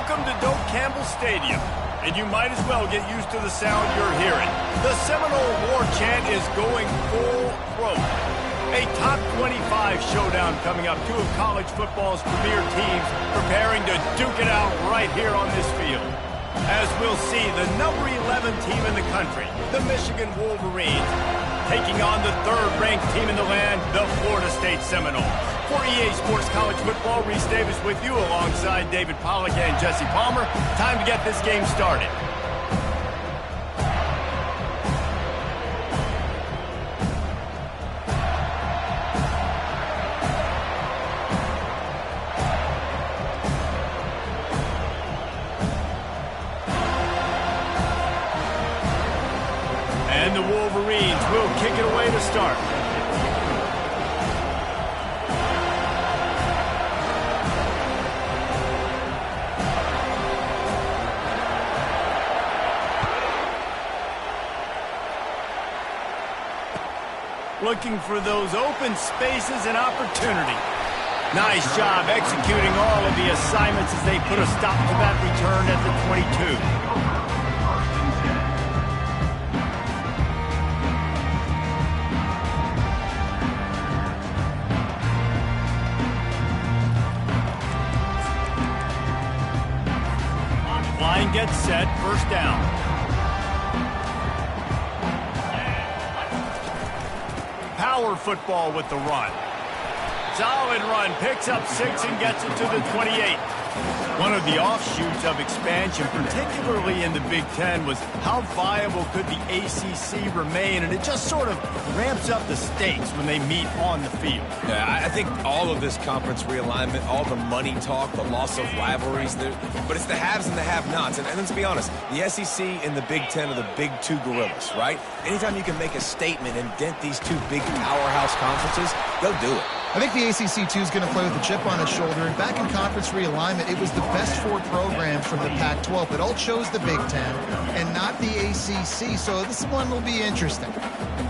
Welcome to Doak Campbell Stadium, and you might as well get used to the sound you're hearing. The Seminole War Chant is going full throat. A top 25 showdown coming up. Two of college football's premier teams preparing to duke it out right here on this field. As we'll see, the number 11 team in the country, the Michigan Wolverines, taking on the third-ranked team in the land, the Florida State Seminoles. For EA Sports College Football, Reese Davis with you alongside David Pollack and Jesse Palmer. Time to get this game started. And the Wolverines will kick it away to start. Looking for those open spaces and opportunity. Nice job executing all of the assignments as they put a stop to that return at the 22. Line gets set, first down. Power football with the run. Solid run, picks up 6 and gets it to the 28. One of the offshoots of expansion, particularly in the Big Ten, was how viable could the ACC remain, and it just sort of ramps up the stakes when they meet on the field. Yeah, I think all of this conference realignment, all the money talk, the loss of rivalries, but it's the haves and the have-nots. And let's be honest, the SEC and the Big Ten are the big two gorillas, right? Anytime you can make a statement and dent these two big powerhouse conferences, go do it. I think the ACC, too, is going to play with a chip on its shoulder. And back in conference realignment, it was the best 4 programs from the Pac-12 that all chose the Big Ten and not the ACC. So this one will be interesting.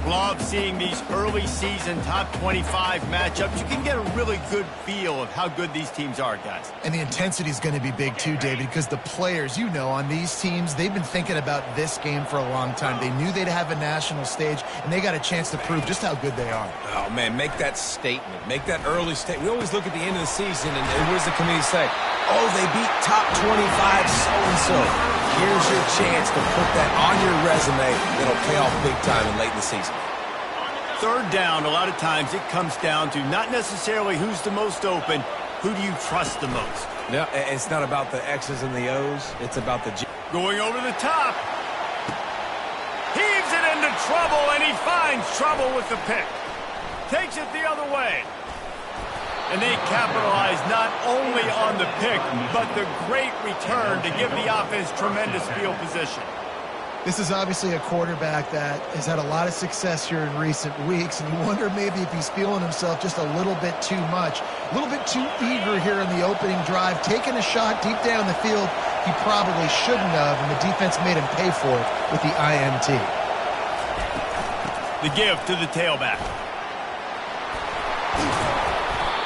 Love seeing these early season top 25 matchups. You can get a really good feel of how good these teams are, guys. And the intensity is going to be big, too, David, because the players, you know, on these teams, they've been thinking about this game for a long time. They knew they'd have a national stage, and they got a chance to prove just how good they are. Oh, man, make that statement. Make that early statement. We always look at the end of the season, and what does the committee say? Oh, they beat top 25 so-and-so. Here's your chance to put that on your resume that'll pay off big time and late in the season. Third down, a lot of times it comes down to not necessarily who's the most open, who do you trust the most? Yeah, it's not about the X's and the O's. It's about the G. Going over the top. Heaves it into trouble, and he finds trouble with the pick. Takes it the other way. And they capitalize not only on the pick, but the great return to give the offense tremendous field position. This is obviously a quarterback that has had a lot of success here in recent weeks, and you wonder maybe if he's feeling himself just a little bit too much, a little bit too eager here in the opening drive, taking a shot deep down the field he probably shouldn't have, and the defense made him pay for it with the INT. The give to the tailback.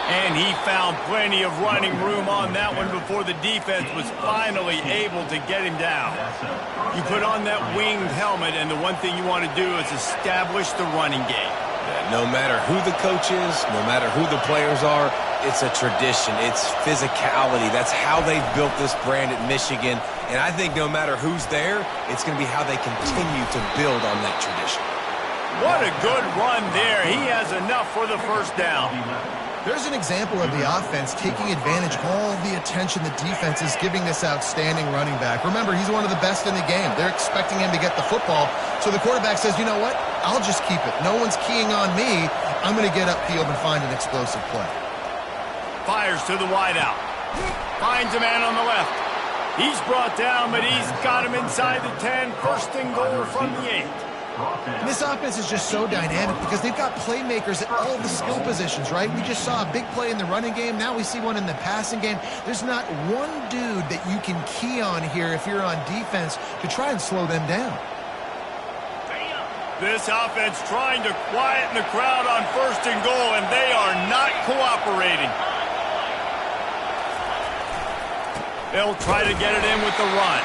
And he found plenty of running room on that one before the defense was finally able to get him down. You put on that winged helmet, and the one thing you want to do is establish the running game. No matter who the coach is, no matter who the players are, it's a tradition. It's physicality. That's how they've built this brand at Michigan. And I think no matter who's there, it's going to be how they continue to build on that tradition. What a good run there. He has enough for the first down. There's an example of the offense taking advantage of all the attention the defense is giving this outstanding running back. Remember, he's one of the best in the game. They're expecting him to get the football. So the quarterback says, you know what? I'll just keep it. No one's keying on me. I'm going to get upfield and find an explosive play. Fires to the wideout. Finds a man on the left. He's brought down, but he's got him inside the 10. First and goal from the 8. And this offense is just so dynamic because they've got playmakers at all the skill positions, right? We just saw a big play in the running game. Now we see one in the passing game. There's not one dude that you can key on here if you're on defense to try and slow them down. This offense trying to quieten the crowd on first and goal, and they are not cooperating. They'll try to get it in with the run.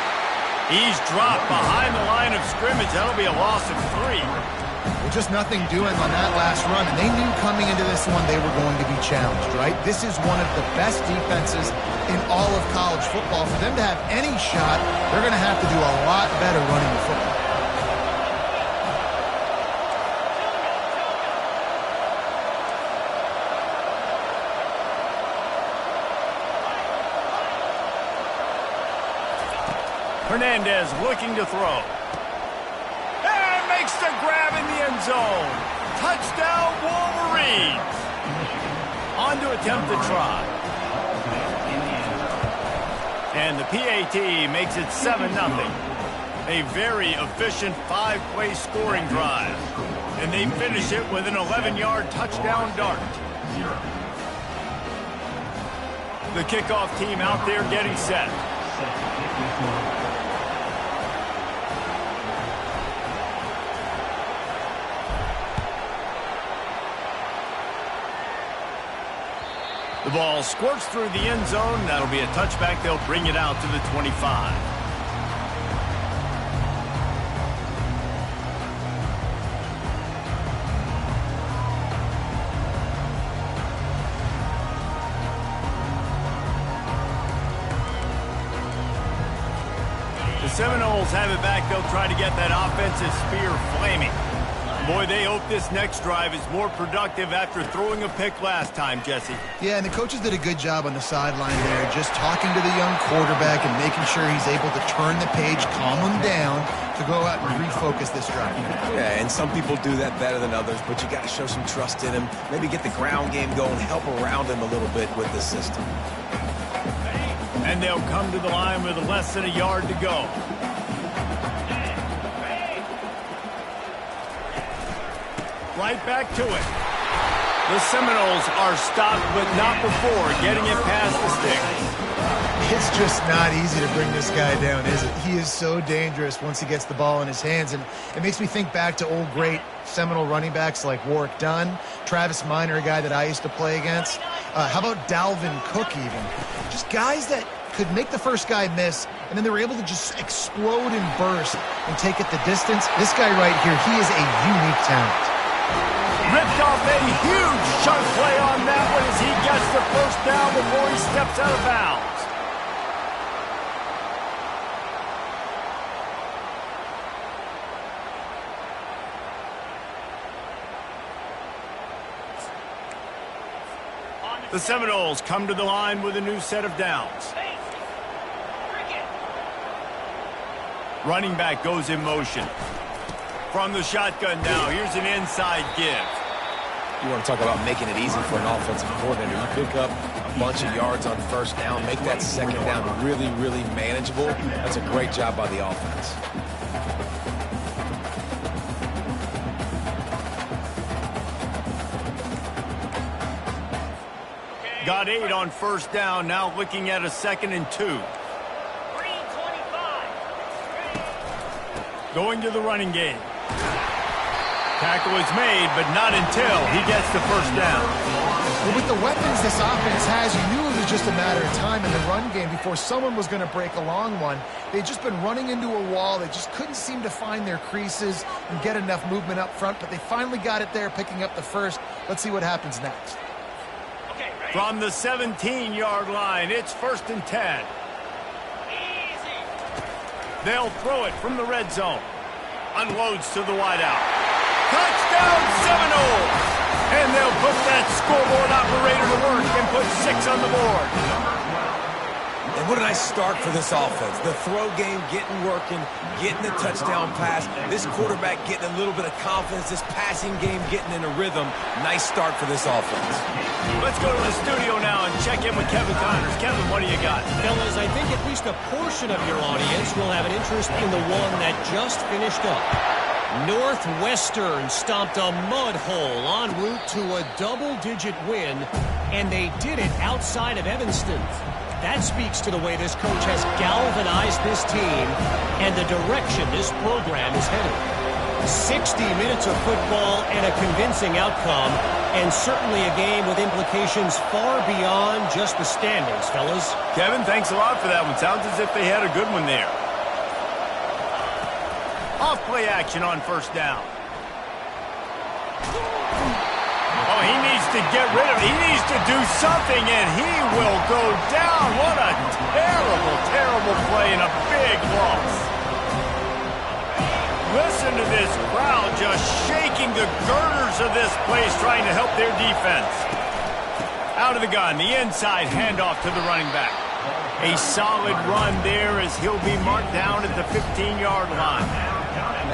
He's dropped behind the line of scrimmage. That'll be a loss of 3. Well, just nothing doing on that last run, and they knew coming into this one they were going to be challenged, right? This is one of the best defenses in all of college football. For them to have any shot, they're going to have to do a lot better running the football. Hernandez looking to throw. And makes the grab in the end zone. Touchdown, Wolverines. On to attempt the try. And the PAT makes it 7-0. A very efficient 5-play scoring drive. And they finish it with an 11-yard touchdown dart. The kickoff team out there getting set. The ball squirts through the end zone. That'll be a touchback. They'll bring it out to the 25. The Seminoles have it back. They'll try to get that offensive spear flaming. Boy, they hope this next drive is more productive after throwing a pick last time, Jesse. Yeah, and the coaches did a good job on the sideline there, just talking to the young quarterback and making sure he's able to turn the page, calm him down, to go out and refocus this drive. Yeah, and some people do that better than others, but you got to show some trust in him. Maybe get the ground game going, help around him a little bit with the system. And they'll come to the line with less than a yard to go. Right back to it. The Seminoles are stopped, but not before getting it past the sticks. It's just not easy to bring this guy down, is it? He is so dangerous once he gets the ball in his hands, and it makes me think back to old great Seminole running backs like Warwick Dunn, Travis Minor, a guy that I used to play against. How about Dalvin Cook even? Just guys that could make the first guy miss, and then they were able to just explode and burst and take it the distance. This guy right here, he is a unique talent. Ripped off a huge chunk play on that one as he gets the first down before he steps out of bounds. The Seminoles come to the line with a new set of downs. Running back goes in motion. From the shotgun now, here's an inside give. You want to talk about making it easy for an offensive coordinator. You pick up a bunch of yards on first down, make that second down really, really manageable. That's a great job by the offense. Got 8 on first down, now looking at a 2nd and 2. Going to the running game. Tackle is made, but not until he gets the first down. Well, with the weapons this offense has, you knew it was just a matter of time in the run game before someone was going to break a long one. They'd just been running into a wall. They just couldn't seem to find their creases and get enough movement up front, but they finally got it there, picking up the first. Let's see what happens next. From the 17-yard line, it's 1st and 10. They'll throw it from the red zone. Unloads to the wideout. Touchdown Seminoles! And they'll put that scoreboard operator to work and put 6 on the board. And what a nice start for this offense. The throw game getting working, getting the touchdown pass. This quarterback getting a little bit of confidence. This passing game getting in a rhythm. Nice start for this offense. Let's go to the studio now and check in with Kevin Connors. Kevin, what do you got? Fellas, I think at least a portion of your audience will have an interest in the one that just finished up. Northwestern stomped a mud hole en route to a double-digit win, and they did it outside of Evanston. That speaks to the way this coach has galvanized this team and the direction this program is headed. 60 minutes of football and a convincing outcome, and certainly a game with implications far beyond just the standings, fellas. Kevin, thanks a lot for that one. Sounds as if they had a good one there. Off-play action on first down. Oh, he needs to get rid of it. He needs to do something, and he will go down. What a terrible, terrible play and a big loss. Listen to this crowd just shaking the girders of this place, trying to help their defense. Out of the gun, the inside handoff to the running back. A solid run there as he'll be marked down at the 15-yard line.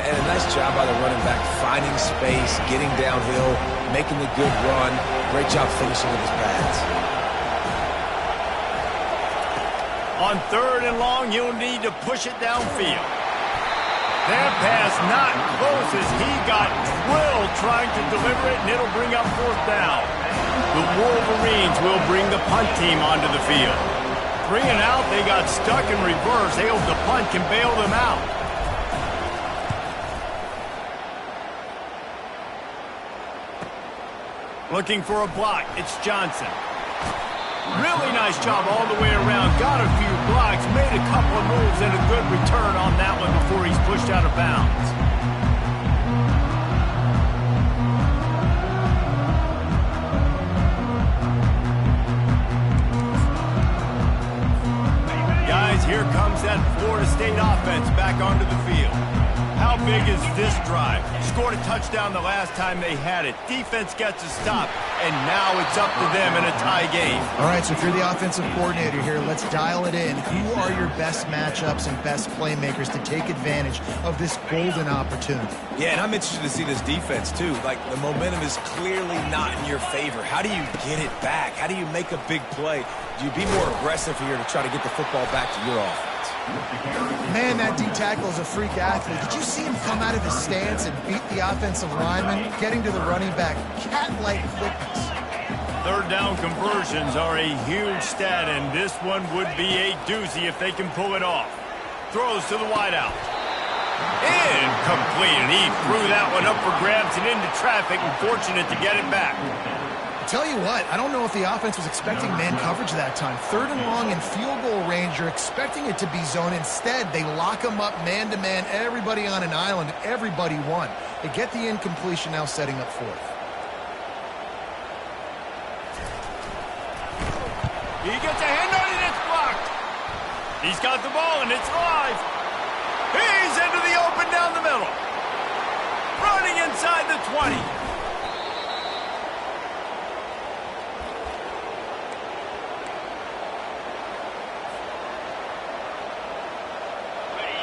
And a nice job by the running back, finding space, getting downhill, making the good run. Great job finishing with his pads. On 3rd and long, he'll need to push it downfield. That pass not close as he got drilled trying to deliver it, and it'll bring up 4th down. The Wolverines will bring the punt team onto the field. 3 and out, they got stuck in reverse. They hope the punt can bail them out. Looking for a block, it's Johnson. Really nice job all the way around. Got a few blocks, made a couple of moves, and a good return on that one before he's pushed out of bounds. Guys, here comes that Florida State offense back onto the field. How big is this drive? Scored a touchdown the last time they had it. Defense gets a stop, and now it's up to them in a tie game. All right, so if you're the offensive coordinator here, let's dial it in. Who are your best matchups and best playmakers to take advantage of this golden opportunity? Yeah, and I'm interested to see this defense, too. Like, the momentum is clearly not in your favor. How do you get it back? How do you make a big play? Do you be more aggressive here to try to get the football back to your offense? Man, that D-tackle is a freak athlete. Did you see him come out of his stance and beat the offensive lineman, getting to the running back? Cat-like quickness. 3rd down conversions are a huge stat, and this one would be a doozy if they can pull it off. Throws to the wideout. Incomplete, and he threw that one up for grabs and into traffic, and fortunate to get it back. Tell you what, I don't know if the offense was expecting man coverage that time. 3rd and long in field goal range, you're expecting it to be zone. Instead, they lock them up man-to-man, everybody on an island, everybody won. They get the incompletion, now setting up 4th. He gets a hand on it, it's blocked. He's got the ball, and it's live. He's into the open down the middle. Running inside the 20.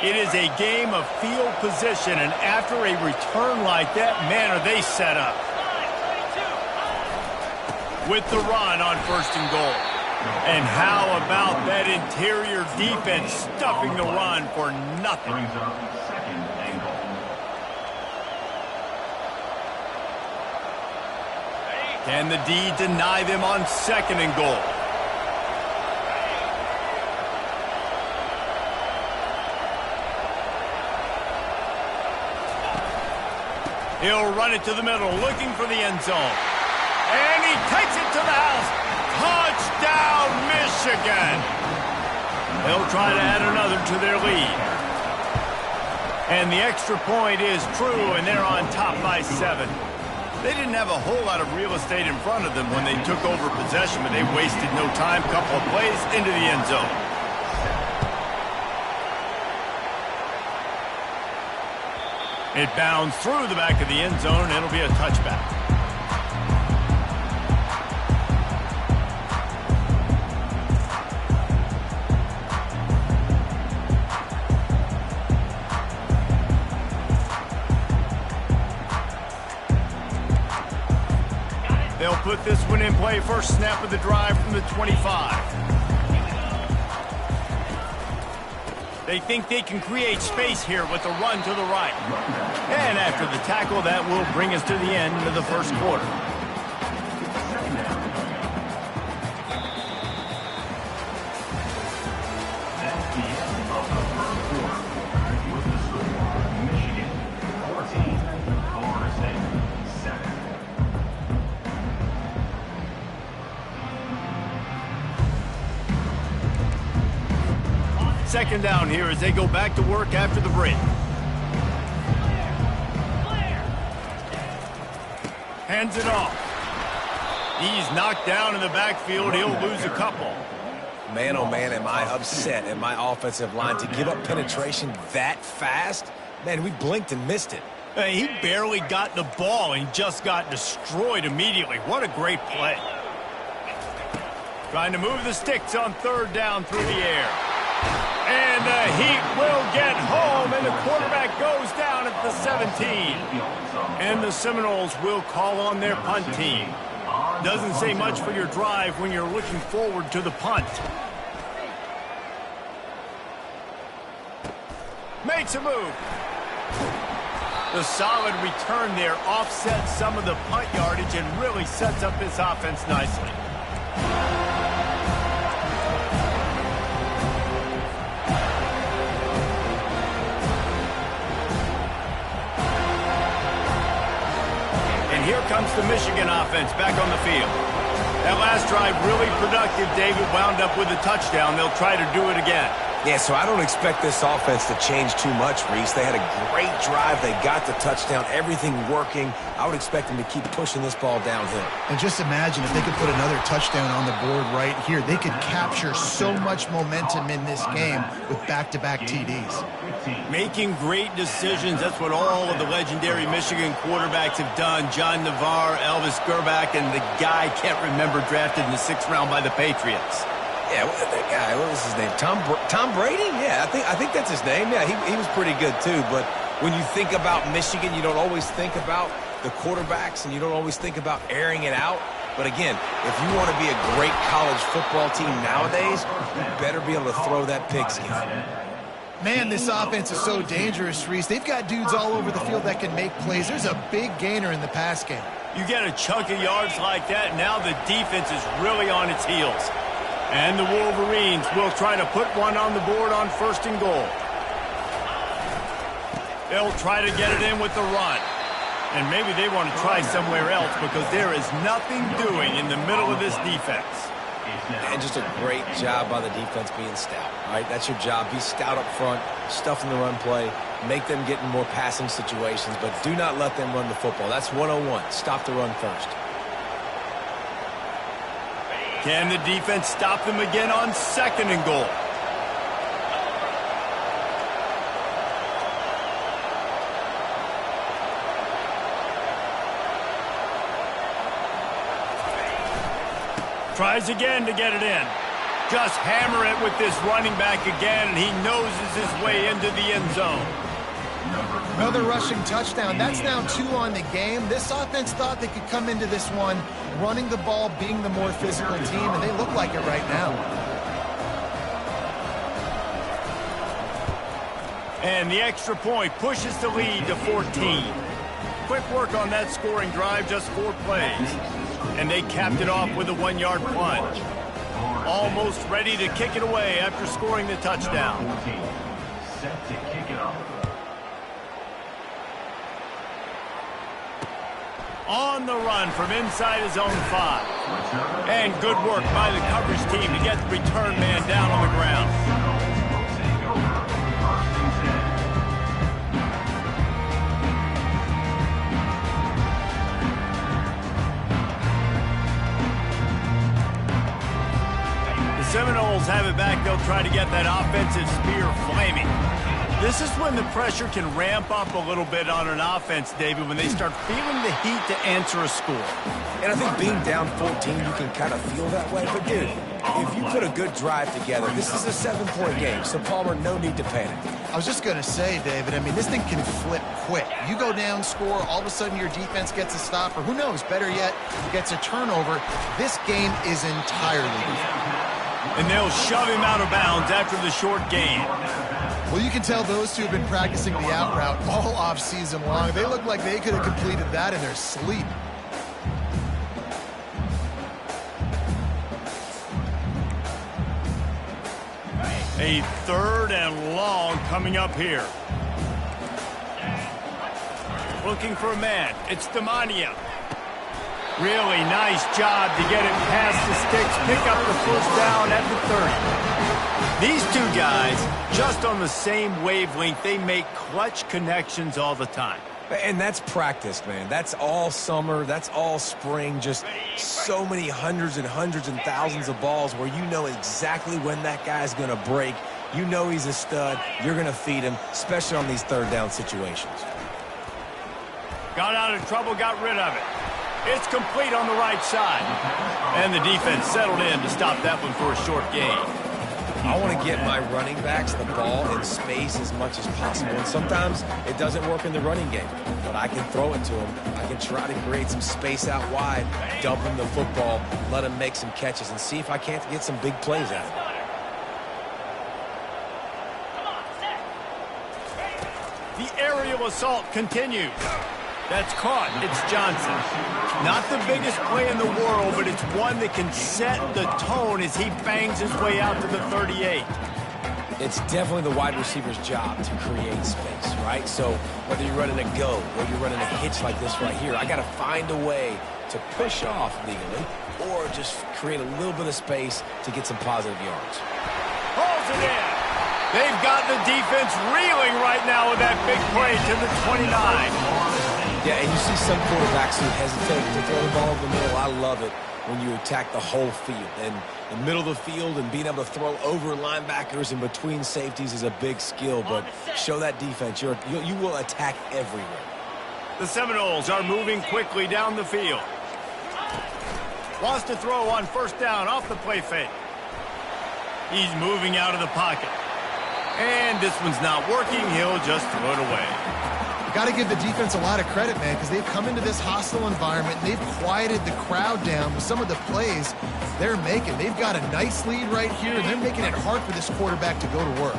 It is a game of field position, and after a return like that, man, are they set up. With the run on 1st and goal. And how about that interior defense stuffing the run for nothing? Can the D deny them on 2nd and goal? He'll run it to the middle, looking for the end zone. And he takes it to the house. Touchdown, Michigan! They'll try to add another to their lead. And the extra point is true, and they're on top by 7. They didn't have a whole lot of real estate in front of them when they took over possession, but they wasted no time. Couple of plays into the end zone. It bounds through the back of the end zone, and it'll be a touchback. They'll put this one in play. First snap of the drive from the 25. They think they can create space here with a run to the right. And after the tackle, that will bring us to the end of the 1st quarter. second down here as they go back to work after the break. Hands it off. He's knocked down in the backfield. He'll lose a couple. Man, oh man, am I upset at my offensive line to give up penetration that fast? Man, we blinked and missed it. He barely got the ball and just got destroyed immediately. What a great play. Trying to move the sticks on third down through the air. And the Heat will get home, and the quarterback goes down at the 17. And the Seminoles will call on their punt team. Doesn't say much for your drive when you're looking forward to the punt. Makes a move. The solid return there offsets some of the punt yardage and really sets up this offense nicely. And here comes the Michigan offense back on the field. That last drive really productive. David wound up with a touchdown. They'll try to do it again. Yeah, so I don't expect this offense to change too much, Reese. They had a great drive. They got the touchdown, everything working. I would expect them to keep pushing this ball downhill. And just imagine if they could put another touchdown on the board right here. They could capture so much momentum in this game with back-to-back TDs. Making great decisions. That's what all of the legendary Michigan quarterbacks have done. John Navarre, Elvis Gerbach, and the guy can't remember drafted in the 6th round by the Patriots. Yeah, that guy, what was his name? Tom Brady? Yeah, I think that's his name. Yeah, he was pretty good too. But when you think about Michigan, you don't always think about the quarterbacks, and you don't always think about airing it out. But again, if you want to be a great college football team nowadays, you better be able to throw that pigskin. Man, this offense is so dangerous, Reese. They've got dudes all over the field that can make plays. There's a big gainer in the pass game. You get a chunk of yards like that, now the defense is really on its heels. And the Wolverines will try to put one on the board on 1st and goal. They'll try to get it in with the run. And maybe they want to try somewhere else because there is nothing doing in the middle of this defense. And just a great job by the defense being stout. All right, that's your job. Be stout up front, stuff in the run play, make them get in more passing situations, but do not let them run the football. That's 101. Stop the run first. Can the defense stop them again on 2nd and goal? Tries again to get it in. Just hammer it with this running back again, and he noses his way into the end zone. Another rushing touchdown. That's now 2 on the game. This offense thought they could come into this one running the ball, being the more physical team, and they look like it right now. And the extra point pushes the lead to 14. Quick work on that scoring drive, just 4 plays. And they capped it off with a 1-yard plunge. Almost ready to kick it away after scoring the touchdown. Set to kick it off. On the run from inside his own 5. And good work by the coverage team to get the return man down on the ground. The Seminoles have it back. They'll try to get that offensive spear flaming. This is when the pressure can ramp up a little bit on an offense, David, when they start feeling the heat to answer a score. And I think being down 14, you can kind of feel that way. But, dude, if you put a good drive together, this is a 7-point game, so, Palmer, no need to panic. I was just going to say, David, I mean, this thing can flip quick. You go down, score, all of a sudden your defense gets a stop, or who knows, better yet, gets a turnover. This game is entirely different. And they'll shove him out of bounds after the short gain. Well, you can tell those two have been practicing the out route all off-season long. They look like they could have completed that in their sleep. A 3rd and long coming up here. Looking for a man. It's Demania. Really nice job to get it past the sticks, pick up the 1st down at the 30. These two guys, just on the same wavelength, they make clutch connections all the time. And that's practice, man. That's all summer. That's all spring. Just so many hundreds and thousands of balls where you know exactly when that guy's going to break. You know he's a stud. You're going to feed him, especially on these third down situations. Got out of trouble, got rid of it. It's complete on the right side. And the defense settled in to stop that one for a short gain. I want to get my running backs the ball in space as much as possible. And sometimes it doesn't work in the running game, but I can throw it to them. I can try to create some space out wide, dump them the football, let them make some catches, and see if I can't get some big plays out of it. The aerial assault continues. That's caught. It's Johnson. Not the biggest play in the world, but it's one that can set the tone as he bangs his way out to the 38. It's definitely the wide receiver's job to create space, right? So whether you're running a go or you're running a hitch like this right here, I got to find a way to push off legally or just create a little bit of space to get some positive yards. Pulls it in. They've got the defense reeling right now with that big play to the 29. Yeah, and you see some quarterbacks who hesitate to throw the ball in the middle. I love it when you attack the whole field. And the middle of the field and being able to throw over linebackers and between safeties is a big skill. But show that defense. You will attack everywhere. The Seminoles are moving quickly down the field. Wants to throw on first down off the play fake. He's moving out of the pocket. And this one's not working. He'll just throw it away. Got to give the defense a lot of credit, man, because they've come into this hostile environment and they've quieted the crowd down with some of the plays they're making. They've got a nice lead right here, and they're making it hard for this quarterback to go to work.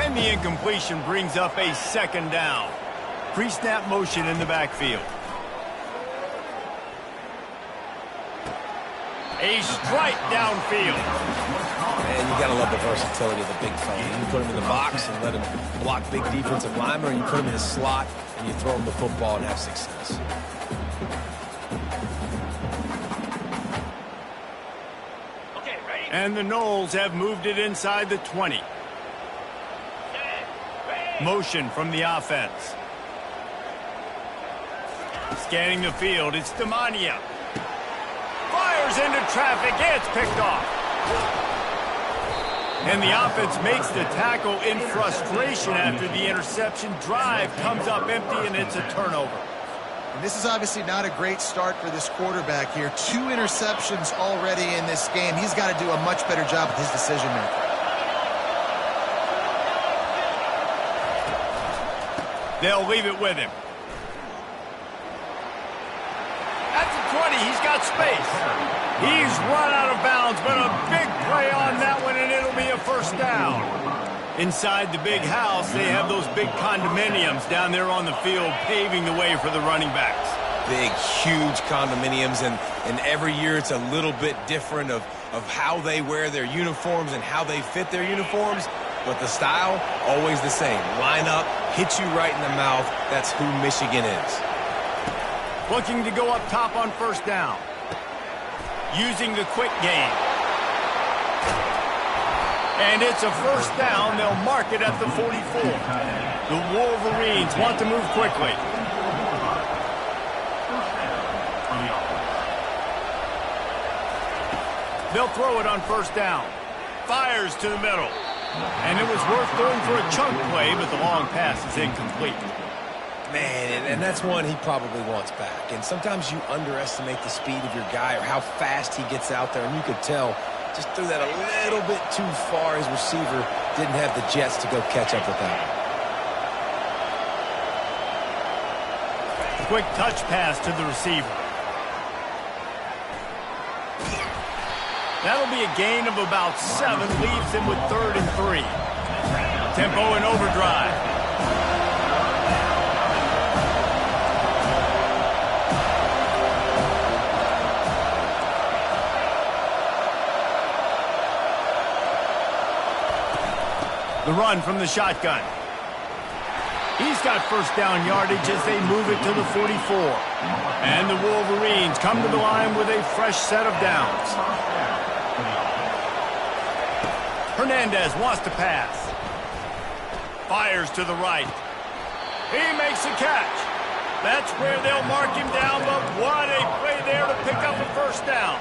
And the incompletion brings up a second down. Pre-snap motion in the backfield. A strike downfield. Man, you got to love the versatility of the big fella. You put him in the box and let him block big defensive linemen, or you put him in the slot and you throw him the football and have success. Okay, ready? And the Noles have moved it inside the 20. Motion from the offense. Scanning the field, it's Demania. Fires into traffic, it's picked off. And the offense makes the tackle in frustration after the interception. Drive comes up empty, and it's a turnover. And this is obviously not a great start for this quarterback here. 2 interceptions already in this game. He's got to do a much better job with his decision-making. They'll leave it with him. At the 20, he's got space. He's run out of bounds, but a big play on that one, and it'll be a first down. Inside the big house, they have those big condominiums down there on the field, paving the way for the running backs. Big, huge condominiums, and every year it's a little bit different of how they wear their uniforms and how they fit their uniforms, but the style, always the same. Line up, hit you right in the mouth. That's who Michigan is. Looking to go up top on first down. Using the quick game. And it's a first down. They'll mark it at the 44. The Wolverines want to move quickly. They'll throw it on first down. Fires to the middle. And it was worth throwing for a chunk play, but the long pass is incomplete. Man, and that's one he probably wants back. And sometimes you underestimate the speed of your guy or how fast he gets out there. And you could tell just threw that a little bit too far. His receiver didn't have the jets to go catch up with that. Quick touch pass to the receiver. That'll be a gain of about 7. Leaves him with 3rd and 3. Tempo and overdrive. The run from the shotgun. He's got first down yardage as they move it to the 44. And the Wolverines come to the line with a fresh set of downs. Hernandez wants to pass. Fires to the right. He makes a catch. That's where they'll mark him down, but what a play there to pick up a first down.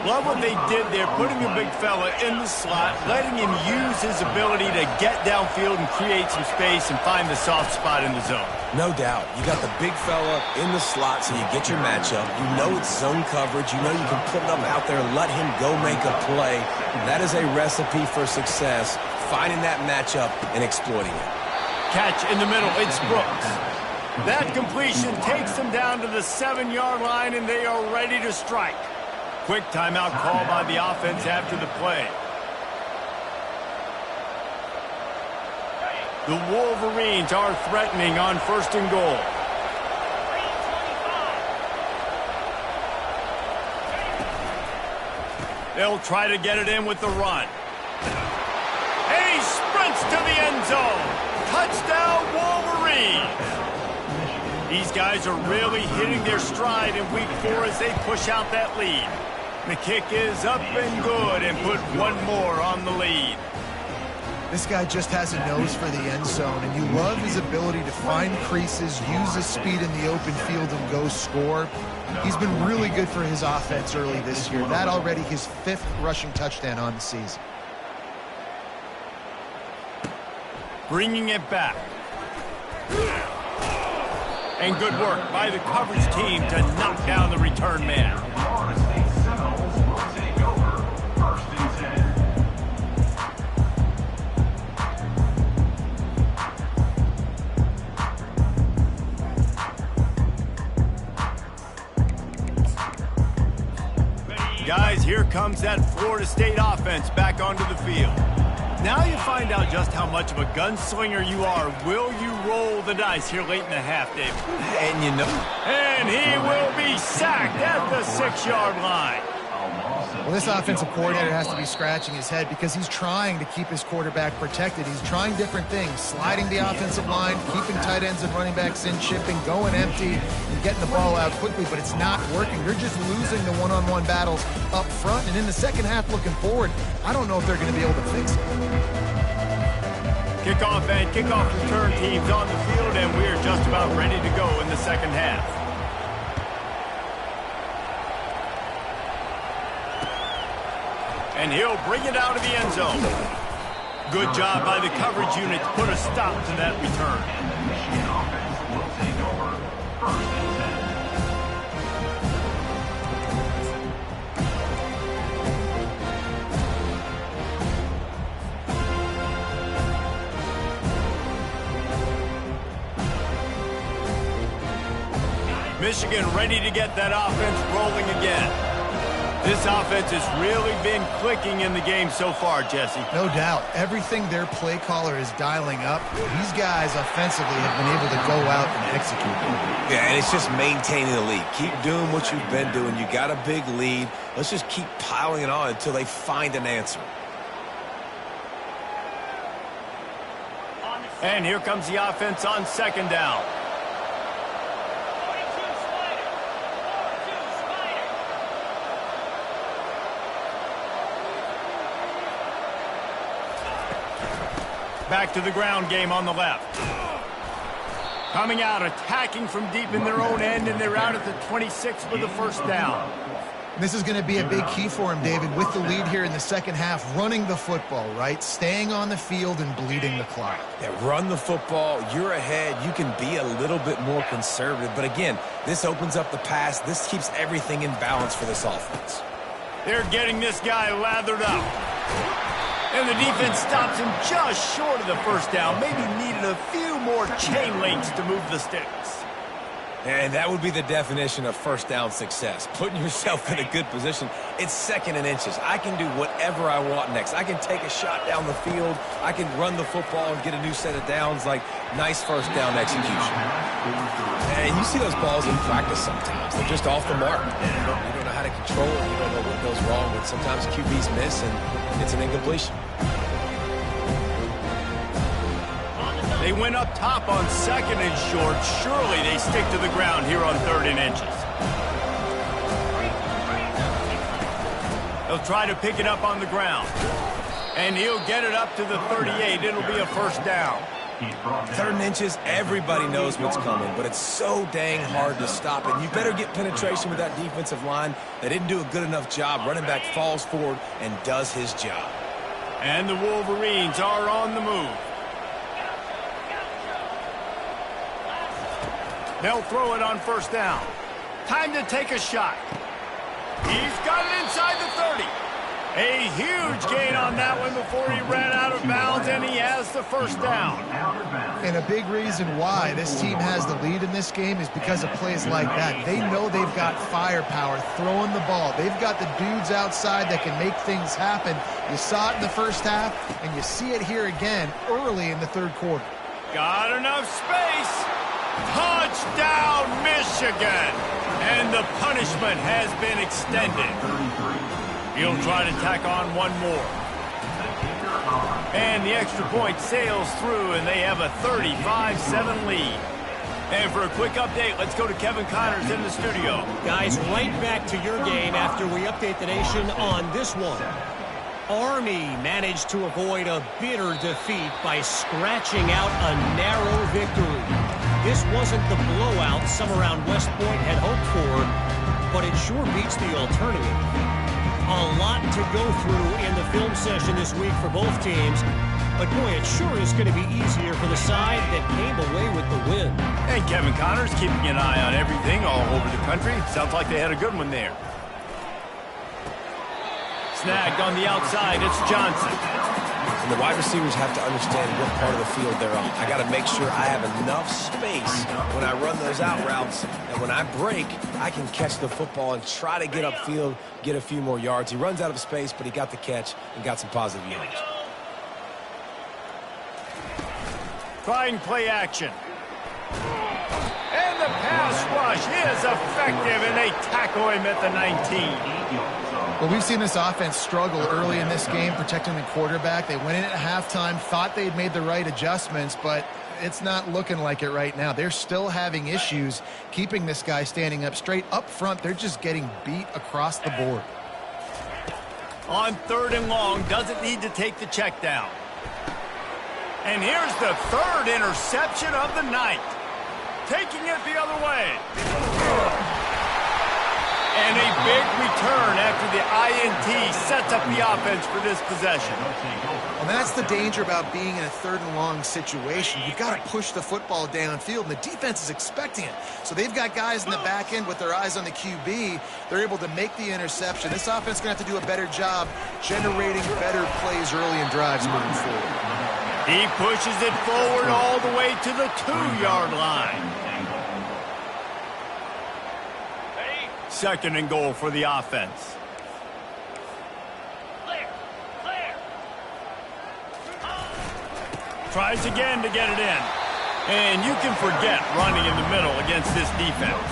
Love what they did there, putting a big fella in the slot, letting him use his ability to get downfield and create some space and find the soft spot in the zone. No doubt. You got the big fella in the slot, so you get your matchup. You know it's zone coverage. You know you can put it up out there and let him go make a play. That is a recipe for success, finding that matchup and exploiting it. Catch in the middle. It's Brooks. That completion takes them down to the 7-yard line, and they are ready to strike. Quick timeout call by the offense after the play. The Wolverines are threatening on 1st and goal. They'll try to get it in with the run. And he sprints to the end zone. Touchdown, Wolverines. These guys are really hitting their stride in week 4 as they push out that lead. The kick is up and good and put one more on the lead. This guy just has a nose for the end zone, and you love his ability to find creases, use his speed in the open field, and go score. He's been really good for his offense early this year. That already his 5th rushing touchdown on the season. Bringing it back. And good work by the coverage team to knock down the return man. Guys, here comes that Florida State offense back onto the field. Now you find out just how much of a gunslinger you are. Will you roll the dice here late in the half, David? And you know. And he will be sacked at the 6-yard line. Well, this offensive coordinator has to be scratching his head because he's trying to keep his quarterback protected. He's trying different things, sliding the offensive line, keeping tight ends and running backs in, chipping, going empty, and getting the ball out quickly, but it's not working. They're just losing the one-on-one battles up front, and in the second half looking forward, I don't know if they're going to be able to fix it. Kickoff and kickoff return teams on the field, and we're just about ready to go in the second half. And he'll bring it out of the end zone. Good job by the coverage unit to put a stop to that return. Michigan offense will take over 1st and 10. Michigan ready to get that offense rolling again. This offense has really been clicking in the game so far, Jesse. No doubt. Everything their play caller is dialing up, these guys offensively have been able to go out and execute. Yeah, and it's just maintaining the lead. Keep doing what you've been doing. You got a big lead. Let's just keep piling it on until they find an answer. And here comes the offense on 2nd down. Back to the ground game on the left. Coming out, attacking from deep in their own end, and they're out at the 26 with the first down. This is going to be a big key for him, David, with the lead here in the second half, running the football, right? Staying on the field and bleeding the clock. Yeah, run the football. You're ahead. You can be a little bit more conservative. But again, this opens up the pass. This keeps everything in balance for this offense. They're getting this guy lathered up. And the defense stops him just short of the first down. Maybe needed a few more chain links to move the sticks. And that would be the definition of first down success. Putting yourself in a good position. It's 2nd and inches. I can do whatever I want next. I can take a shot down the field. I can run the football and get a new set of downs. Like, nice first down execution. And you see those balls in practice sometimes. They're just off the mark. You don't know how to control it. You don't know what goes wrong. But sometimes QBs miss, and it's an incompletion. They went up top on 2nd and short. Surely they stick to the ground here on 3rd and inches. They'll try to pick it up on the ground. And he'll get it up to the 38. It'll be a first down. 3rd inches, everybody knows what's coming, but it's so dang hard to stop it. You better get penetration with that defensive line. They didn't do a good enough job. Running back falls forward and does his job. And the Wolverines are on the move. They'll throw it on first down. Time to take a shot. He's got it inside the 30. A huge gain on that one before he ran out of bounds, and he has the first down. And a big reason why this team has the lead in this game is because of plays like that. They know they've got firepower throwing the ball. They've got the dudes outside that can make things happen. You saw it in the first half, and you see it here again early in the 3rd quarter. Got enough space. Touchdown, Michigan. And the punishment has been extended. He'll try to tack on one more. And the extra point sails through, and they have a 35-7 lead. And for a quick update, let's go to Kevin Connors in the studio. Guys, right back to your game after we update the nation on this one. Army managed to avoid a bitter defeat by scratching out a narrow victory. This wasn't the blowout some around West Point had hoped for, but it sure beats the alternative. A lot to go through in the film session this week for both teams, but boy, it sure is going to be easier for the side that came away with the win. And Kevin Connors keeping an eye on everything all over the country. Sounds like they had a good one there. Snagged on the outside, it's Johnson. And the wide receivers have to understand what part of the field they're on. I got to make sure I have enough space when I run those out routes, and when I break, I can catch the football and try to get upfield, get a few more yards. He runs out of space, but he got the catch and got some positive yards. Trying play action. And the pass rush is effective, and they tackle him at the 19. Well, we've seen this offense struggle early in this game protecting the quarterback. They went in at halftime, thought they'd made the right adjustments, but it's not looking like it right now. They're still having issues keeping this guy standing up straight. Up front, they're just getting beat across the board. On 3rd and long, doesn't need to take the check down. And here's the 3rd interception of the night. Taking it the other way. And a big return after the INT sets up the offense for this possession. Well, that's the danger about being in a 3rd and long situation. You've got to push the football downfield, and the defense is expecting it. So they've got guys in the back end with their eyes on the QB. They're able to make the interception. This offense is going to have to do a better job generating better plays early in drives moving forward. He pushes it forward all the way to the 2-yard line. 2nd and goal for the offense. Tries again to get it in. And you can forget running in the middle against this defense.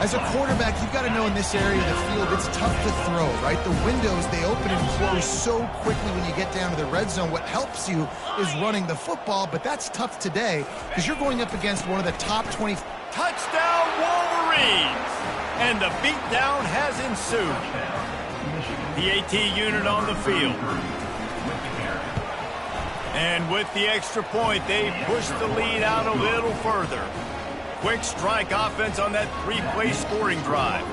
As a quarterback, you've got to know in this area of the field, it's tough to throw, right? The windows, they open and close so quickly when you get down to the red zone. What helps you is running the football, but that's tough today because you're going up against one of the top 20. Touchdown, Wolverines! And the beatdown has ensued. The AT unit on the field. And with the extra point, they push the lead out a little further. Quick strike offense on that 3-play scoring drive.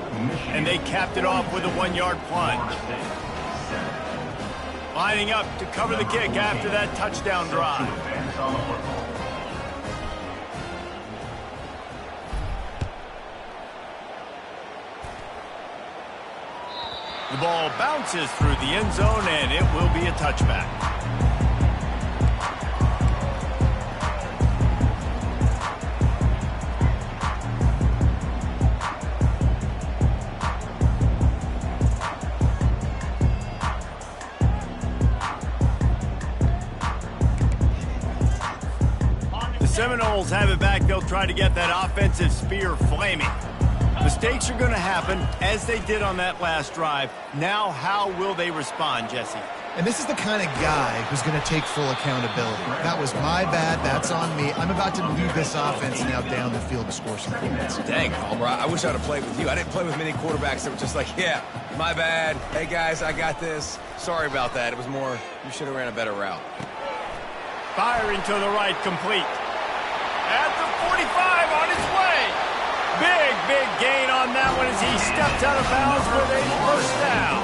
And they capped it off with a 1-yard plunge. Lining up to cover the kick after that touchdown drive. The ball bounces through the end zone, and it will be a touchback. The Seminoles have it back. They'll try to get that offensive spear flaming. Mistakes are going to happen, as they did on that last drive. Now, how will they respond, Jesse? And this is the kind of guy who's going to take full accountability. That was my bad. That's on me. I'm about to lead this offense now down the field to score some points. Dang, Homer, I wish I'd have played with you. I didn't play with many quarterbacks that were just like, yeah, my bad. Hey, guys, I got this. Sorry about that. It was more, you should have ran a better route. Firing to the right, complete. At the 45, on his way. Big gain on that one as he stepped out of bounds with a first down.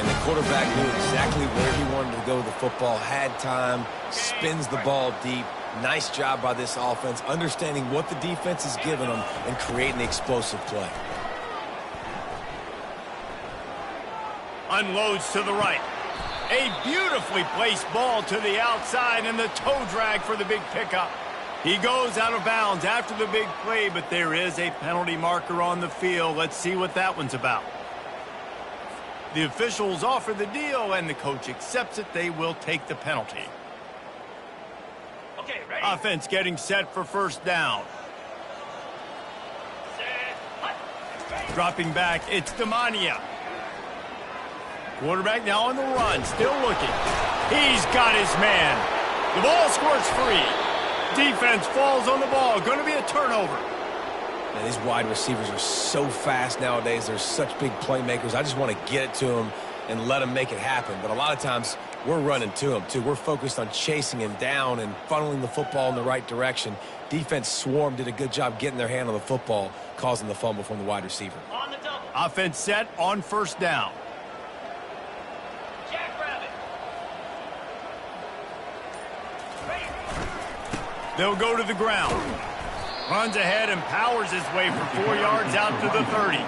And the quarterback knew exactly where he wanted to go with the football, had time, spins the ball deep. Nice job by this offense, understanding what the defense is giving them and creating the explosive play. Unloads to the right. A beautifully placed ball to the outside and the toe drag for the big pickup. He goes out of bounds after the big play, but there is a penalty marker on the field. Let's see what that one's about. The officials offer the deal, and the coach accepts it. They will take the penalty. Okay, ready? Offense getting set for first down. Dropping back, it's Demania. Quarterback now on the run, still looking. He's got his man. The ball squirts free. Defense falls on the ball. Going to be a turnover. And these wide receivers are so fast nowadays. They're such big playmakers. I just want to get it to them and let them make it happen. But a lot of times, we're running to them, too. We're focused on chasing him down and funneling the football in the right direction. Defense swarm did a good job getting their hand on the football, causing the fumble from the wide receiver. On the double. Offense set on first down. Jackrabbit. They'll go to the ground. Runs ahead and powers his way for 4 yards out to the 30.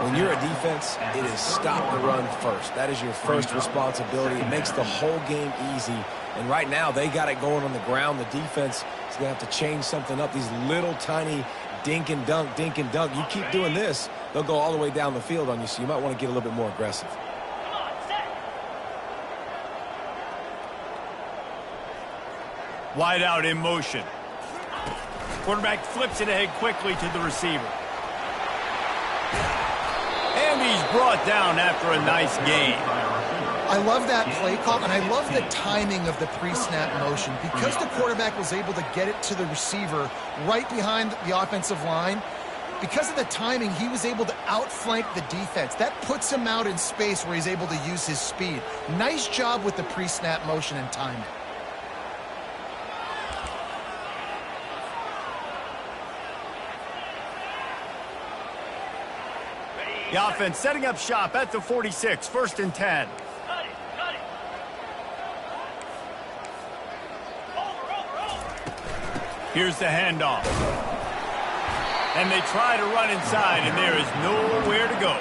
When you're a defense, it is stop the run first. That is your first responsibility. It makes the whole game easy. And right now, they got it going on the ground. The defense is going to have to change something up. These little tiny dink and dunk, dink and dunk. You keep doing this, they'll go all the way down the field on you, so you might want to get a little bit more aggressive. Come on, set. Wide out in motion. Quarterback flips it ahead quickly to the receiver. And he's brought down after a nice gain. I love that play call, and I love the timing of the pre-snap motion. Because the quarterback was able to get it to the receiver right behind the offensive line, because of the timing, he was able to outflank the defense. That puts him out in space where he's able to use his speed. Nice job with the pre-snap motion and timing. The offense setting up shop at the 46, 1st and 10. Cut it, cut it. Over. Here's the handoff. And they try to run inside, and there is nowhere to go.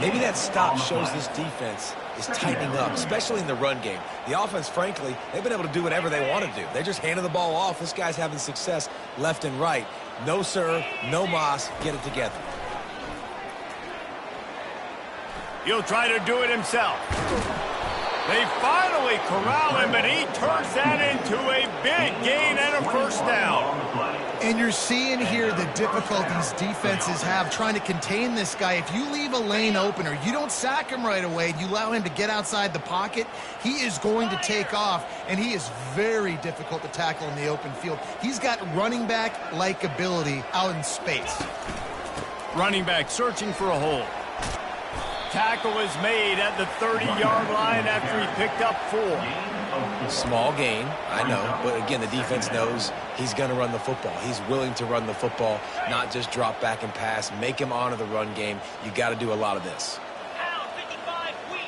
Maybe that stop shows this defense is tightening up, especially in the run game. The offense, frankly, they've been able to do whatever they want to do. They just handed the ball off. This guy's having success left and right. No serve, no moss, get it together. He'll try to do it himself. They finally corral him, but he turns that into a big gain and a first down. And you're seeing here the difficulties defenses have trying to contain this guy. If you leave a lane open or you don't sack him right away and you allow him to get outside the pocket, he is going to take off, and he is very difficult to tackle in the open field. He's got running back-like ability out in space. Running back searching for a hole. Tackle is made at the 30-yard line after he picked up 4. Small gain, I know, but again, the defense knows he's going to run the football. He's willing to run the football, not just drop back and pass, make him honor the run game. You got to do a lot of this. Pound 55 weak.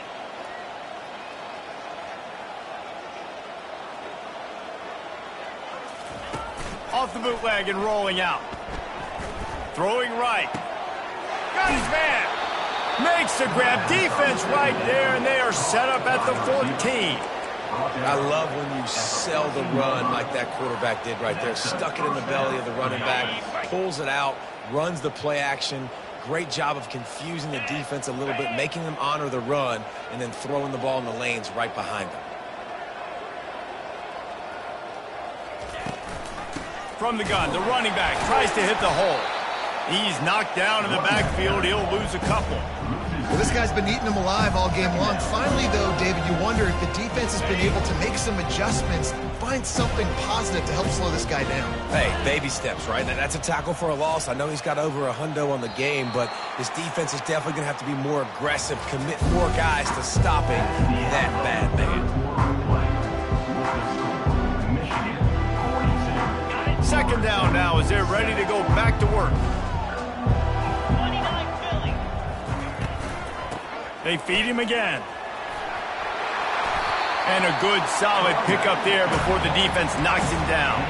Off the bootleg and rolling out. Throwing right. Got his man. Makes the grab. Defense right there, and they are set up at the 14. I love when you sell the run like that quarterback did right there. Stuck it in the belly of the running back, pulls it out, runs the play action. Great job of confusing the defense a little bit, making them honor the run, and then throwing the ball in the lanes right behind them. From the gun, the running back tries to hit the hole. He's knocked down in the backfield. He'll lose a couple. Well, this guy's been eating them alive all game long. Finally, though, David, you wonder if the defense has been able to make some adjustments, find something positive to help slow this guy down. Hey, baby steps, right? That's a tackle for a loss. I know he's got over a hundo on the game, but his defense is definitely going to have to be more aggressive, commit more guys to stopping that bad man. Second down now as they're ready to go back to work. They feed him again. And a good, solid pickup there before the defense knocks him down.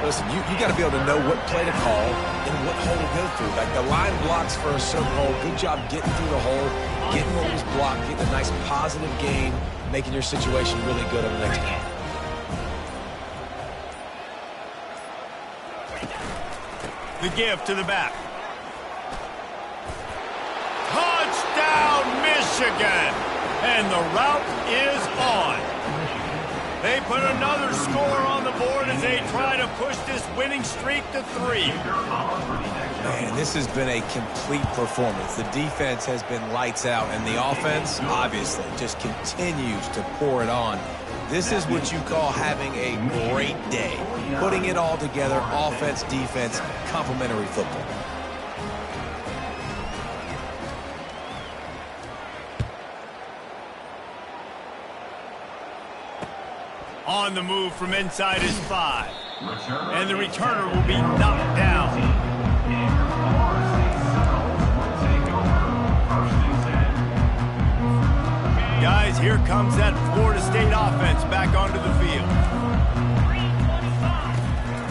Listen, you got to be able to know what play to call and what hole to go through. Like the line blocks for a certain hole. Good job getting through the hole, getting what was blocked, getting a nice positive gain, making your situation really good on the next down. The give to the back. Touchdown, Michigan! And the route is on. They put another score on the board as they try to push this winning streak to 3. Man, this has been a complete performance. The defense has been lights out, and the offense, obviously, just continues to pour it on. This is what you call having a great day. Putting it all together, offense, defense, complementary football. On the move from inside his 5. And the returner will be knocked down. Guys, here comes that Florida State offense back onto the field.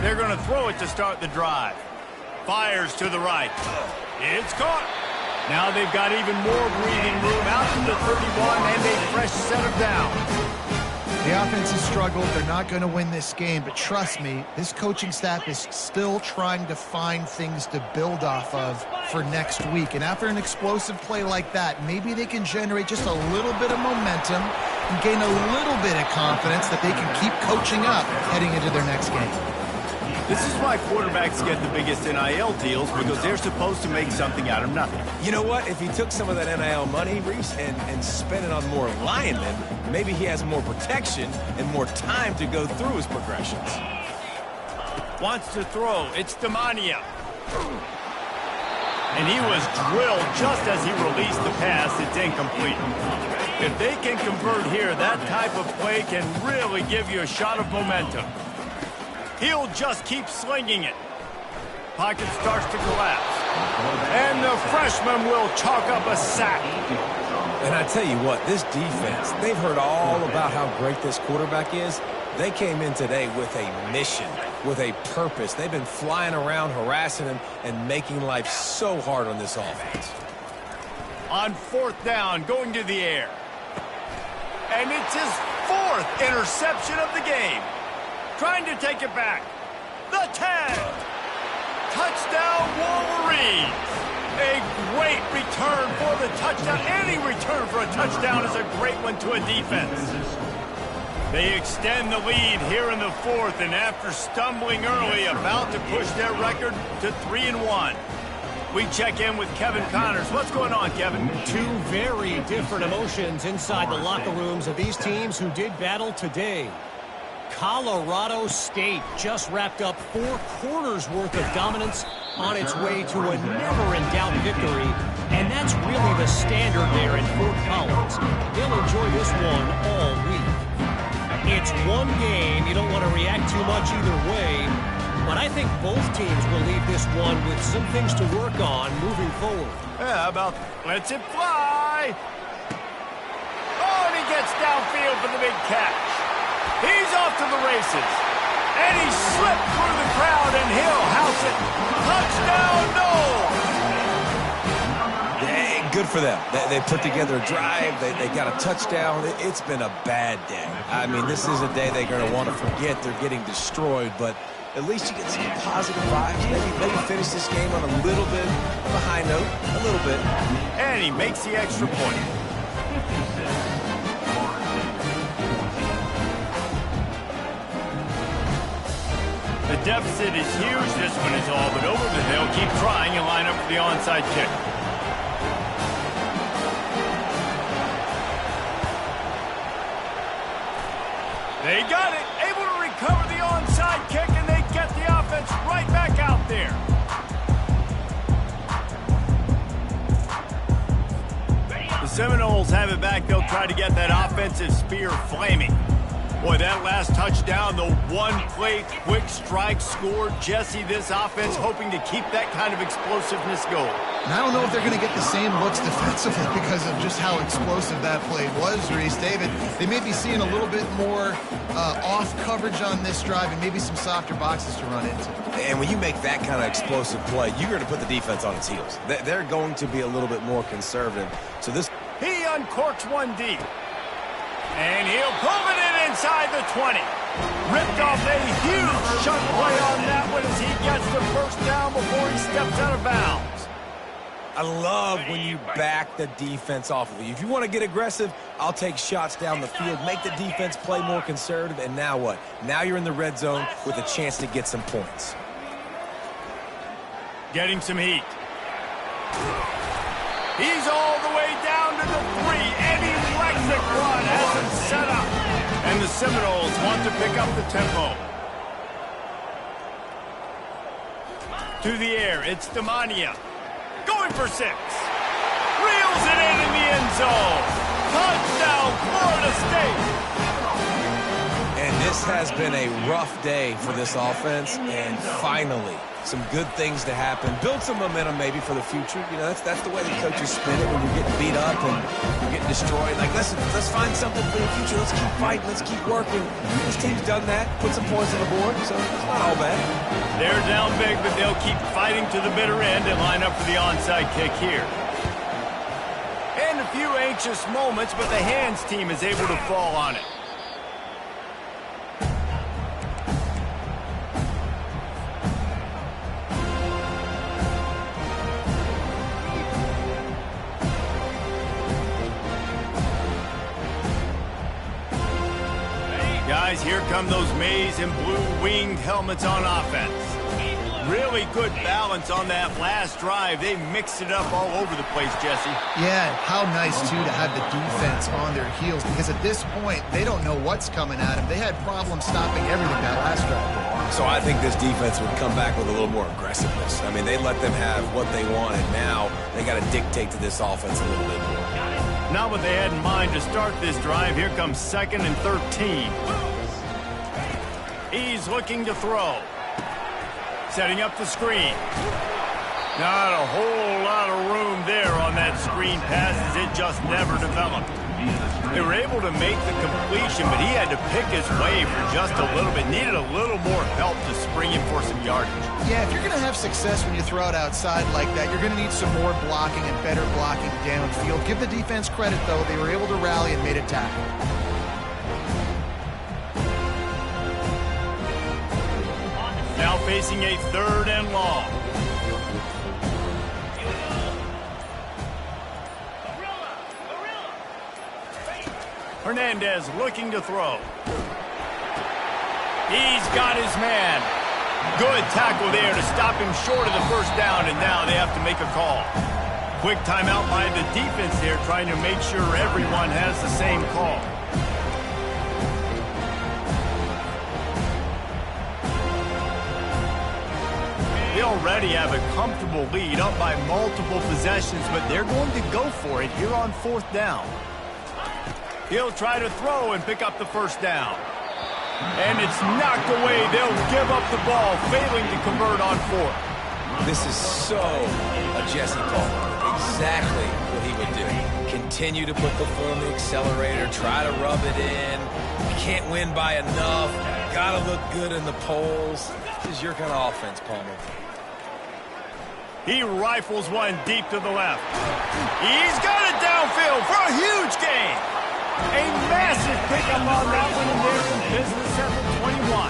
They're going to throw it to start the drive. Fires to the right. It's caught. Now they've got even more breathing room out to the 31 and a fresh set of downs. The offense has struggled. They're not going to win this game, but trust me, this coaching staff is still trying to find things to build off of for next week. And after an explosive play like that, maybe they can generate just a little bit of momentum and gain a little bit of confidence that they can keep coaching up heading into their next game. This is why quarterbacks get the biggest NIL deals, because they're supposed to make something out of nothing. You know what? If he took some of that NIL money, Reese, and spent it on more linemen, maybe he has more protection and more time to go through his progressions. Wants to throw. It's Demania. And he was drilled just as he released the pass. It's incomplete. If they can convert here, that type of play can really give you a shot of momentum. He'll just keep slinging it. Pocket starts to collapse. And the freshman will chalk up a sack. And I tell you what, this defense, they've heard all about how great this quarterback is. They came in today with a mission, with a purpose. They've been flying around, harassing him, and making life so hard on this offense. On 4th down, going to the air. And it's his 4th interception of the game. Trying to take it back. The 10. Touchdown, Wolverines. A great return for the touchdown. Any return for a touchdown is a great one to a defense. They extend the lead here in the 4th, and after stumbling early, about to push their record to 3-1. We check in with Kevin Connors. What's going on, Kevin? Two very different emotions inside the locker rooms of these teams who did battle today. Colorado State just wrapped up 4 quarters worth of dominance on its way to a never-in-doubt victory, and that's really the standard there in Fort Collins. They'll enjoy this one all week. It's one game. You don't want to react too much either way, but I think both teams will leave this one with some things to work on moving forward. Yeah, how about lets it fly. Oh, and he gets downfield for the big catch. He's off to the races. And he slipped through the crowd, and he'll house it. Touchdown, no! Hey, good for them. They put together a drive. They got a touchdown. It's been a bad day. I mean, this is a day they're going to want to forget. They're getting destroyed, but at least you get some positive vibes. Maybe finish this game on a little bit of a high note. A little bit. And he makes the extra point. The deficit is huge. This one is all but over, but they'll keep trying and line up for the onside kick. They got it. Able to recover the onside kick, and they get the offense right back out there. The Seminoles have it back. They'll try to get that offensive spear flaming. Boy, that last touchdown, the one-play quick strike scored. Jesse, this offense hoping to keep that kind of explosiveness going. And I don't know if they're going to get the same looks defensively because of just how explosive that play was, Reese. David, they may be seeing a little bit more off coverage on this drive and maybe some softer boxes to run into. And when you make that kind of explosive play, you're going to put the defense on its heels. They're going to be a little bit more conservative. So this... He uncorks one deep. And he'll pull it in inside the 20. Ripped off a huge chunk play on that one as he gets the first down before he steps out of bounds. I love when you back the defense off of you. If you want to get aggressive, I'll take shots down the field, make the defense play more conservative, and now what? Now you're in the red zone with a chance to get some points. Getting some heat. He's all the way down to the 3, and he likes the run, has him set up. And the Seminoles want to pick up the tempo. To the air, it's Demania. Going for 6. Reels it in the end zone. Touchdown, Florida State. And this has been a rough day for this offense, and finally, some good things to happen. Build some momentum maybe for the future. You know, that's the way the coaches spin it when you're getting beat up and you're getting destroyed. Like, let's find something for the future. Let's keep fighting. Let's keep working. This team's done that. Put some points on the board, so it's not all bad. They're down big, but they'll keep fighting to the bitter end and line up for the onside kick here. And a few anxious moments, but the hands team is able to fall on it. Guys, here come those maize and blue winged helmets on offense. Really good balance on that last drive. They mixed it up all over the place, Jesse. Yeah, how nice, too, to have the defense on their heels because at this point, they don't know what's coming at them. They had problems stopping everything that last drive. So I think this defense would come back with a little more aggressiveness. I mean, they let them have what they wanted. Now they got to dictate to this offense a little bit more. Not what they had in mind to start this drive. Here comes 2nd and 13. He's looking to throw. Setting up the screen. Not a whole lot of room there on that screen pass as it just never developed. They were able to make the completion, but he had to pick his way for just a little bit. Needed a little more help to spring him for some yardage. Yeah, if you're going to have success when you throw it outside like that, you're going to need some more blocking and better blocking downfield. Give the defense credit, though. They were able to rally and made a tackle. Now facing a 3rd and long. Hernandez looking to throw. He's got his man. Good tackle there to stop him short of the first down, and now they have to make a call. Quick timeout by the defense there, trying to make sure everyone has the same call. They already have a comfortable lead, up by multiple possessions, but they're going to go for it here on 4th down. He'll try to throw and pick up the first down. And it's knocked away. They'll give up the ball, failing to convert on 4th. This is so a Jesse Palmer. Exactly what he would do. Continue to put the foot on the accelerator, try to rub it in. You can't win by enough. Got to look good in the polls. This is your kind of offense, Palmer. He rifles one deep to the left. He's got it downfield for a huge gain. A massive pickup on that one, and there's some business at the 21.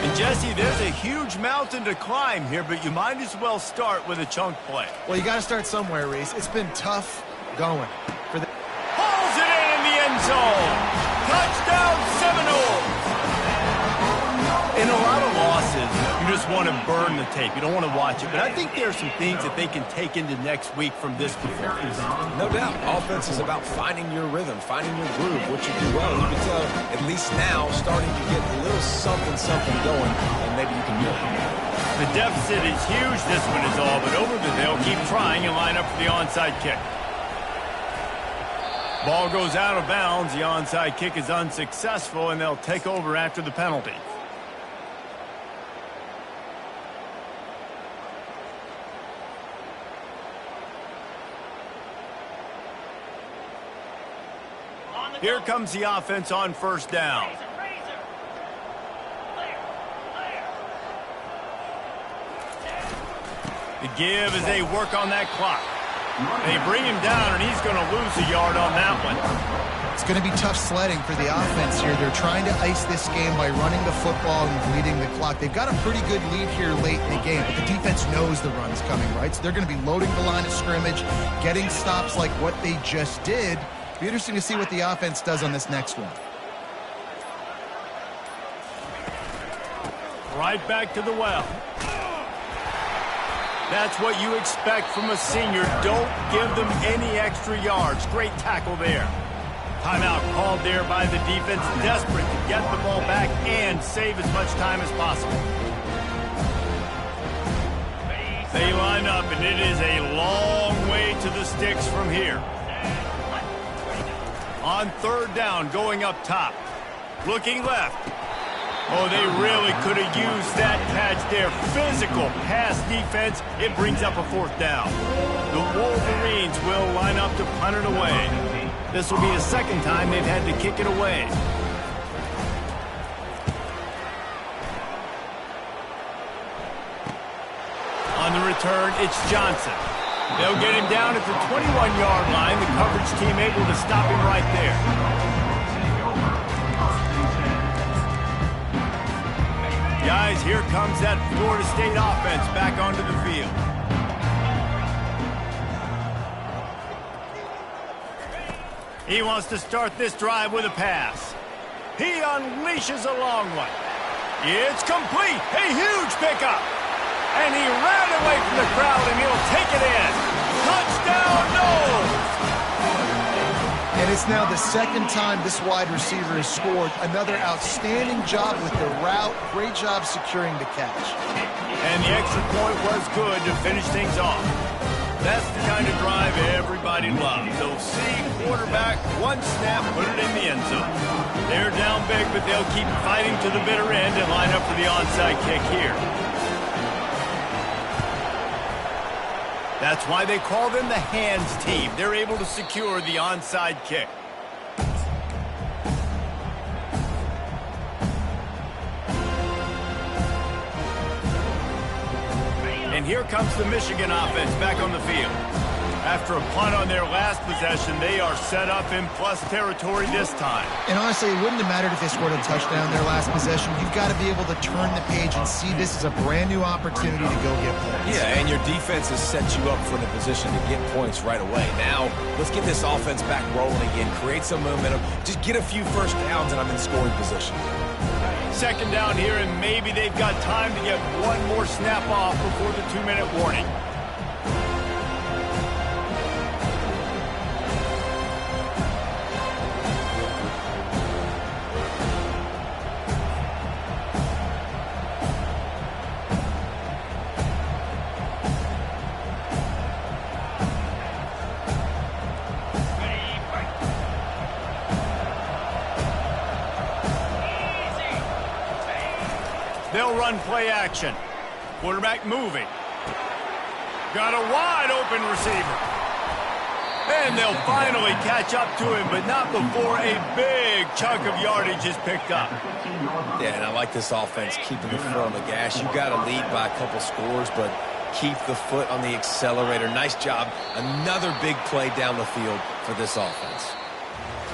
And Jesse, there's a huge mountain to climb here, but you might as well start with a chunk play. Well, you got to start somewhere, Reese. It's been tough going. Pulls it in the end zone. Touchdown, Seminoles. In a lot of losses, just want to burn the tape. You don't want to watch it. But I think there are some things that they can take into next week from this performance. No doubt. Offense is about finding your rhythm, finding your groove, what you do well. You can tell, at least now, starting to get a little something going, and maybe you can do it. The deficit is huge. This one is all but over, but they'll keep trying and line up for the onside kick. Ball goes out of bounds. The onside kick is unsuccessful, and they'll take over after the penalty. Here comes the offense on first down. The give as they work on that clock. They bring him down, and he's going to lose a yard on that one. It's going to be tough sledding for the offense here. They're trying to ice this game by running the football and bleeding the clock. They've got a pretty good lead here late in the game, but the defense knows the run's coming, right? So they're going to be loading the line of scrimmage, getting stops like what they just did. Be interesting to see what the offense does on this next one. Right back to the well. That's what you expect from a senior. Don't give them any extra yards. Great tackle there. Timeout called there by the defense, desperate to get the ball back and save as much time as possible. They line up, and it is a long way to the sticks from here. On third down, going up top. Looking left. Oh, they really could have used that catch there. Physical pass defense. It brings up a fourth down. The Wolverines will line up to punt it away. This will be the second time they've had to kick it away. On the return, it's Johnson. They'll get him down at the 21-yard line. The coverage team able to stop him right there. Guys, here comes that Florida State offense back onto the field. He wants to start this drive with a pass. He unleashes a long one. It's complete. A huge pickup. And he ran away from the crowd, and he'll take it in. Touchdown, Noles! And it's now the second time this wide receiver has scored. Another outstanding job with the route. Great job securing the catch. And the extra point was good to finish things off. That's the kind of drive everybody loves. They'll see quarterback, one snap, put it in the end zone. They're down big, but they'll keep fighting to the bitter end and line up for the onside kick here. That's why they call them the hands team. They're able to secure the onside kick. And here comes the Michigan offense back on the field. After a punt on their last possession, they are set up in plus territory this time. And honestly, it wouldn't have mattered if they scored a touchdown their last possession. You've got to be able to turn the page and see this as a brand new opportunity to go get points. Yeah, and your defense has set you up for the position to get points right away. Now, let's get this offense back rolling again, create some momentum, just get a few first downs, and I'm in scoring position. Second down here, and maybe they've got time to get one more snap off before the 2-minute warning. They'll run play action. Quarterback moving. Got a wide open receiver. And they'll finally catch up to him, but not before a big chunk of yardage is picked up. Yeah, and I like this offense, keeping the foot on the gas. You got to lead by a couple scores, but keep the foot on the accelerator. Nice job. Another big play down the field for this offense.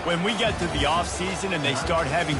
When we get to the offseason and they start having